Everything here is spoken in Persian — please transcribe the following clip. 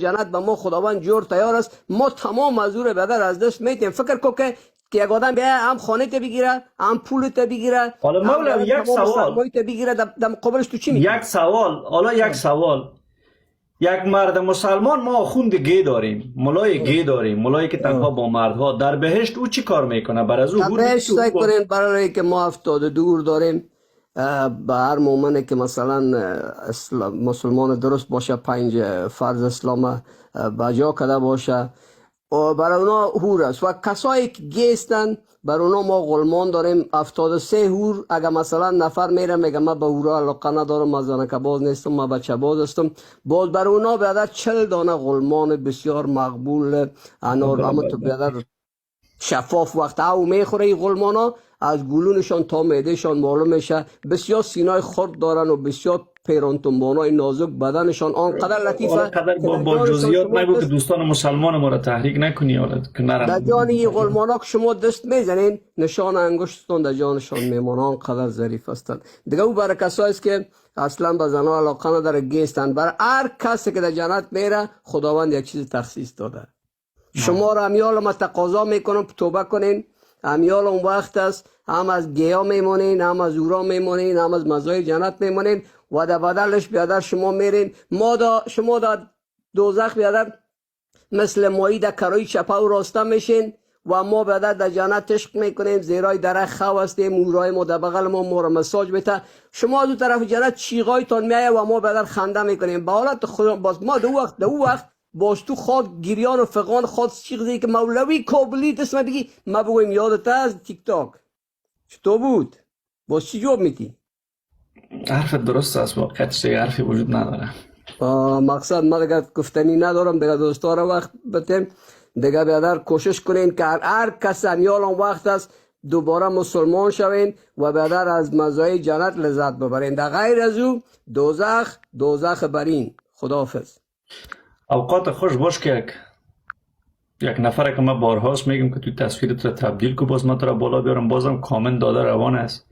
جنت به ما خداوند جور تیار است. ما تمام مزور بدر از دست میتیم. فکر کو که یک آدم بیا هم خانه ته بگیره، هم پول ته بگیره، حالا مولوی یک سوال، سرمایه ته بگیره، در مقابلش تو چی میکنی؟ یک سوال، حالا یک سوال. یک مرد مسلمان، ما آخوند گی داریم، ملای گی داریم، ملایی که تنها با مردها، در بهشت او چی کار میکنه؟ بر از او در بهشت سعی کنین برای که ما 70 دور داریم. به هر مومنه که مثلا مسلمان درست باشه، 5 فرض اسلام بجا کده باشه، و برای اونا هور است. و کسایی که گیستن برای اونا ما غلمان داریم 73 هور. اگر مثلا نفر میره میگه من به هورا علاقه ندارم، من زنک باز نیستم، من بچه باز هستم، باز برای اونا بیادر 40 دانه غلمان بسیار مقبول انار اما تو بیادر شفاف وقت او میخوره. این غلمانا از گلونشان تا معدهشان معلوم میشه. بسیار سینای خرد دارن و بسیار پیرانتنبانای نازک، بدنشان آنقدر لطیفه. قدر با جزئیات نگو که دوستان مسلمان ما را تحریک نکنی. حالا که نرم در جان این غلمانا که شما دست میزنین، نشان انگشتتون در جانشان میمونه، آنقدر ظریف هستند. دیگه او برای کسایی است که اصلا به زنها علاقه نداره گیستن. برای هر کسی که در جنت میره خداوند یک چیز تخصیص داده. شما را امیال ما تقاضا میکنم توبه کنین. امیال اون وقت است هم از گیا میمونین، هم از اورا میمونین، هم از مزای جنت میمونین و در بدلش بیادر شما میرین. شما در دوزخ بیادر مثل مایی در کرای چپه و راسته میشین و ما بیادر در جنت عشق میکنیم. زیرای درخت خو هستیم، اورای ما در بغل ما را مساج میته. شما از اون طرف جنت چیغایتان میایه و ما بیادر خنده میکنیم. به حالت خدا باز ما در اون وقت باش تو خود گریان و فقان خود چیغ که مولوی کابلی اسم بگی، ما بگویم یادت از تیک تاک چطور بود؟ باز چی جواب میتی؟ حرف درست است، واقعیت حرفی وجود نداره. مقصد ما دیگه گفتنی ندارم. دیگه دوستا را وقت بتیم دیگه بیادر کوشش کنین که هر کس امیال اون وقت است دوباره مسلمان شوین و بیادر از مزای جنت لذت ببرین. در غیر از او دوزخ برین. خداحافظ. اوقات خوش باش که یک نفر که ما بارهاست میگم که تو تصویرت را تبدیل کو، باز ما تو را بالا بیارم، بازم کامنت داده روان است.